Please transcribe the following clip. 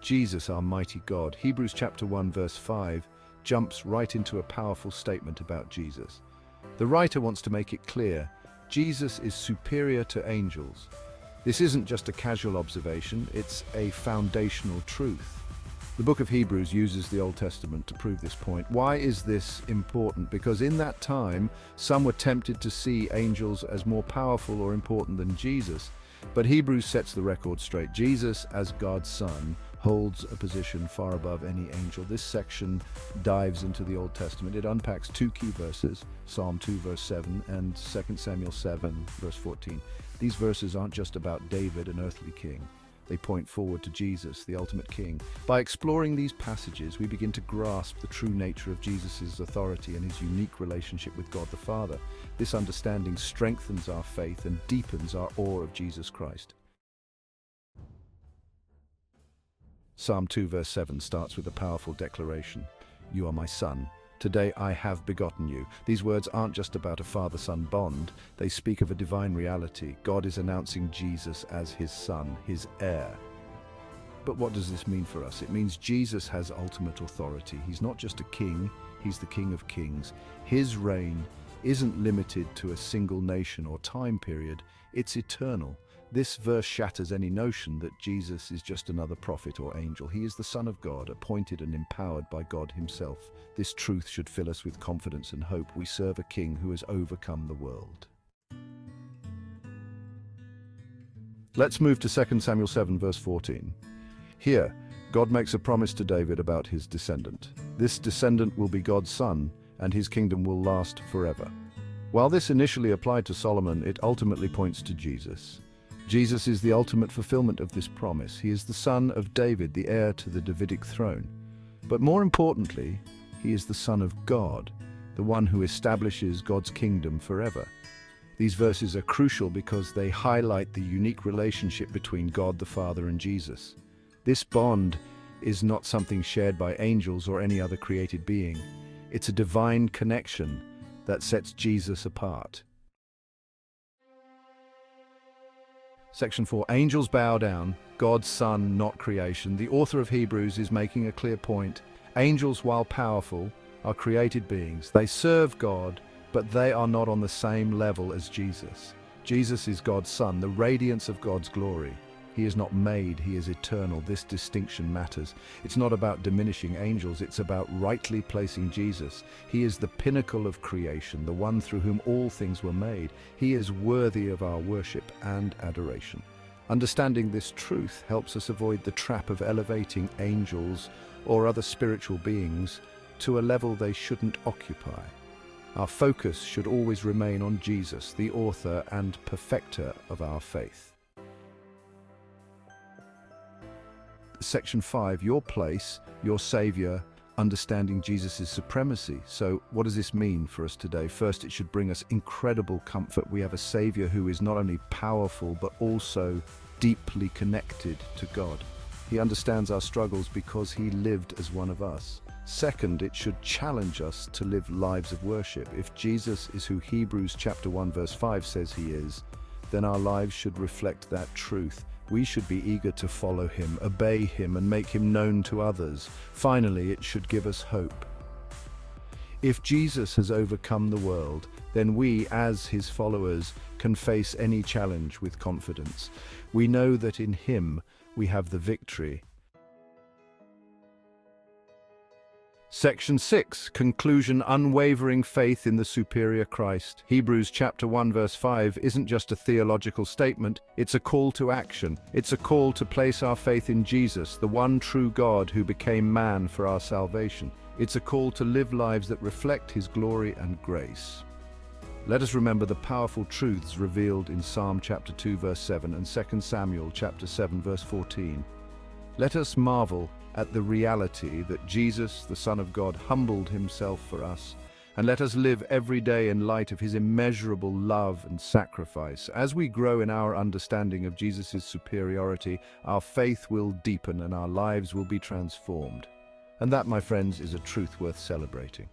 Jesus, our mighty God. Hebrews chapter 1 verse 5 jumps right into a powerful statement about Jesus. The writer wants to make it clear, Jesus is superior to angels. This isn't just a casual observation, it's a foundational truth. The book of Hebrews uses the Old Testament to prove this point. Why is this important? Because in that time, some were tempted to see angels as more powerful or important than Jesus. But Hebrews sets the record straight. Jesus, as God's Son, holds a position far above any angel. This section dives into the Old Testament. It unpacks two key verses, Psalm 2 verse 7 and 2 Samuel 7 verse 14. These verses aren't just about David, an earthly king. They point forward to Jesus, the ultimate king. By exploring these passages, we begin to grasp the true nature of Jesus' authority and his unique relationship with God the Father. This understanding strengthens our faith and deepens our awe of Jesus Christ. Psalm 2 verse 7 starts with a powerful declaration. You are my son. Today I have begotten you. These words aren't just about a father-son bond. They speak of a divine reality. God is announcing Jesus as his son, his heir. But what does this mean for us? It means Jesus has ultimate authority. He's not just a king, he's the King of Kings. His reign isn't limited to a single nation or time period. It's eternal. This verse shatters any notion that Jesus is just another prophet or angel. He is the Son of God, appointed and empowered by God himself. This truth should fill us with confidence and hope. We serve a king who has overcome the world. Let's move to 2 Samuel 7 verse 14. Here, God makes a promise to David about his descendant. This descendant will be God's son, and his kingdom will last forever. While this initially applied to Solomon, it ultimately points to Jesus. Jesus is the ultimate fulfillment of this promise. He is the son of David, the heir to the Davidic throne. But more importantly, he is the Son of God, the one who establishes God's kingdom forever. These verses are crucial because they highlight the unique relationship between God the Father and Jesus. This bond is not something shared by angels or any other created being. It's a divine connection that sets Jesus apart. Section 4. Angels bow down, God's Son, not creation. The author of Hebrews is making a clear point. Angels, while powerful, are created beings. They serve God, but they are not on the same level as Jesus. Jesus is God's Son, the radiance of God's glory. He is not made, he is eternal. This distinction matters. It's not about diminishing angels, it's about rightly placing Jesus. He is the pinnacle of creation, the one through whom all things were made. He is worthy of our worship and adoration. Understanding this truth helps us avoid the trap of elevating angels or other spiritual beings to a level they shouldn't occupy. Our focus should always remain on Jesus, the author and perfecter of our faith. Section 5, your place, your Savior, understanding Jesus' supremacy. So what does this mean for us today? First, it should bring us incredible comfort. We have a Savior who is not only powerful, but also deeply connected to God. He understands our struggles because he lived as one of us. Second, it should challenge us to live lives of worship. If Jesus is who Hebrews chapter 1 verse 5 says he is, then our lives should reflect that truth. We should be eager to follow him, obey him, and make him known to others. Finally, it should give us hope. If Jesus has overcome the world, then we, as his followers, can face any challenge with confidence. We know that in him we have the victory. Section 6, conclusion, unwavering faith in the superior Christ. Hebrews chapter 1 verse 5 isn't just a theological statement, it's a call to action. It's a call to place our faith in Jesus, the one true God who became man for our salvation. It's a call to live lives that reflect his glory and grace. Let us remember the powerful truths revealed in Psalm chapter 2 verse 7 and 2 Samuel chapter 7 verse 14. Let us marvel at the reality that Jesus, the Son of God, humbled himself for us, and let us live every day in light of his immeasurable love and sacrifice. As we grow in our understanding of Jesus' superiority, our faith will deepen and our lives will be transformed. And that, my friends, is a truth worth celebrating.